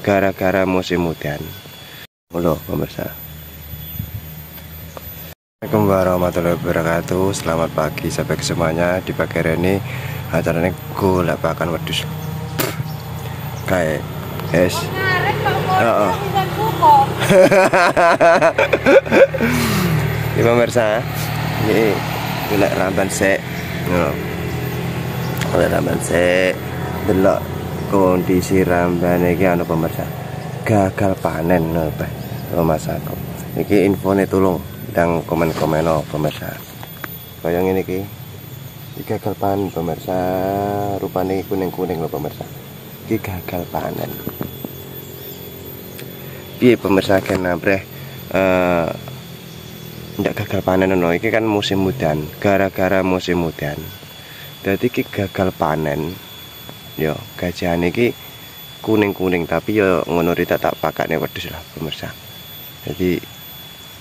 gara-gara musim hujan. Halo pemirsa. Assalamualaikum warahmatullahi wabarakatuh. Selamat pagi sampai semuanya. Di pagi hari ini acaranya golek pakan wedhus. Kayak es. Heeh. Ini pemirsa, ini golek ramban sek. Golek ramban sek. Delok kondisi ramban iki ana pemirsa. Gagal panen lho, Mas aku. Iki infone tulung ndang komen-komen pemirsa. Kaya ngene iki. Iki gagal panen pemirsa. Rupane kuning-kuning lho pemirsa. Iki gagal panen. Piye pemirsa kenapa ndak gagal panen no, iki kan musim hujan, gara-gara musim hujan. Dadi iki gagal panen. Yo, gajahan iki kuning-kuning tapi yo ngono rita tak pakane wedhus lah pemirsa. Jadi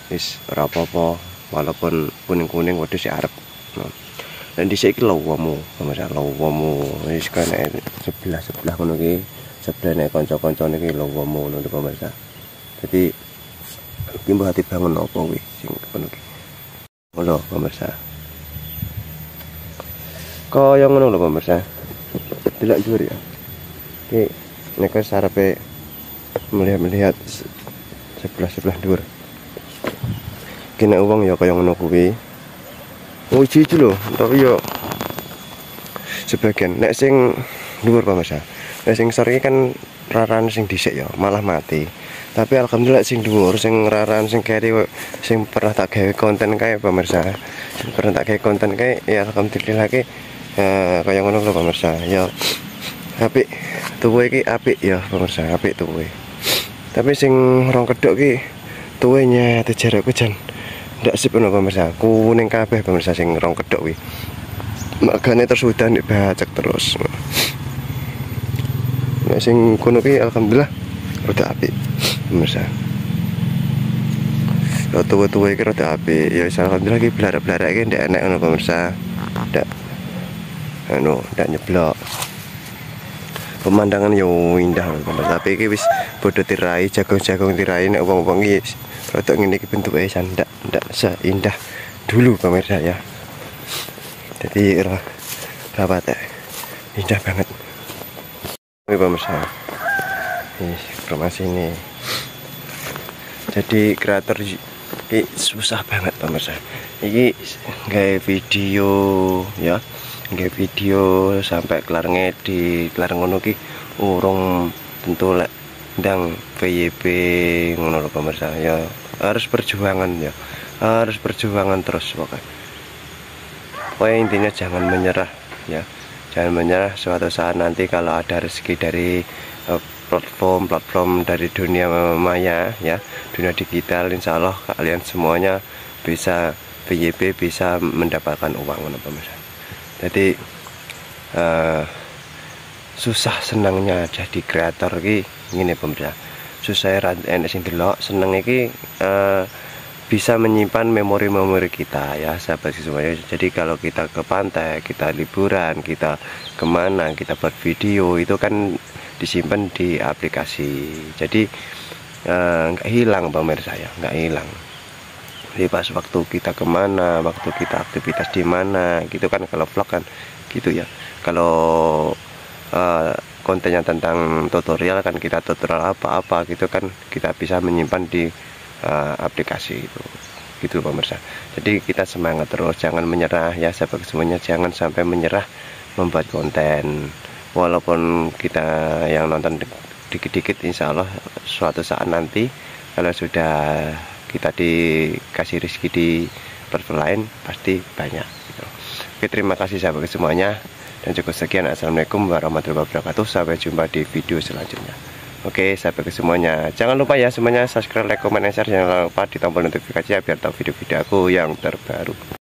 wis ora apa-apa walaupun kuning-kuning wedhus ya arep. Dan dhisik iki lowomu pemirsa, lowomu wis kene sebelah ngono iki, sebelah nek kanca-kancane iki lowomu ngono pemirsa. Jadi iki mbah ati bangun apa kuwi sing ngono iki. Lho pemirsa. Kaya ngono lho pemirsa. Delok dhuwur ya. Iki nek sarepe melihat sebelah dhuwur. Kene wong ya kaya ngono kuwi. Oh iki lho, tapi yo sebagian nek sing dhuwur pemirsa. Nek sing sore kan raran sing dhisik ya malah mati. Tapi alhamdulillah sing dhuwur sing raran sing keri sing pernah tak gawe konten kae pemirsa. Sing pernah tak gawe konten kae ya alhamdulillah ki kaya ngono lho pemirsa. Ya apik tuwe iki apik ya pemirsa, apik tuwe. Tapi sing rong kedhok ki tuwenya jarakku jan ndak sip ngono pemirsa. Kuning kabeh pemirsa sing rong kedhok kuwi. Makane terus udan bacek terus. Nek sing kono ki alhamdulillah rada apik pemirsa. Ya tuwe-tuwe iki rada apik. Ya alhamdulillah iki blarak-blarak iki ndak enek ngono pemirsa. Ndak ndak nyeblok. Pemandangan yo indah pemirsa. Tapi iki wis bodho tirai, jagung-jagung tirai nek wong-wong iki rada ngene iki bentuke ndak seindah dulu pemirsa ya. Jadi rapat indah banget. Oke pemirsa. Informasi ini. Jadi kreator ini susah banget pemirsa. Ini gawe video ya. Gawe video sampai kelar ngedit, kelar ngono ki urung tentu lek ndang PYP ngono lho pemirsa ya. Harus perjuangan ya. Harus perjuangan terus pokoknya. Pokoknya intinya jangan menyerah ya. Jangan menyerah, suatu saat nanti kalau ada rezeki dari platform dari dunia maya ya, dunia digital, insya Allah kalian semuanya bisa PYP, bisa mendapatkan uang pemirsa. Jadi susah senangnya jadi kreator iki ngene pemirsa. Susah enek sing delok, seneng iki bisa menyimpan memori-memori kita ya sahabat semuanya. Jadi kalau kita ke pantai, kita liburan, kita kemana, kita buat video itu kan disimpan di aplikasi. Jadi nggak hilang pemirsa ya, nggak hilang. Jadi pas waktu kita kemana, waktu kita aktivitas di mana, gitu kan kalau vlog kan gitu ya. Kalau kontennya tentang tutorial kan kita tutorial apa-apa gitu kan kita bisa menyimpan di aplikasi itu gitu pemirsa. Jadi kita semangat terus, jangan menyerah ya sahabat semuanya, jangan sampai menyerah membuat konten. Walaupun kita yang nonton dikit-dikit, insya Allah suatu saat nanti kalau sudah kita dikasih rezeki di platform lain pasti banyak gitu. Oke, terima kasih sahabat semuanya dan cukup sekian. Assalamualaikum warahmatullahi wabarakatuh. Sampai jumpa di video selanjutnya. Oke, sampai ke semuanya. Jangan lupa ya semuanya subscribe, like, comment, dan share. Jangan lupa di tombol notifikasi ya biar tahu video-video aku yang terbaru.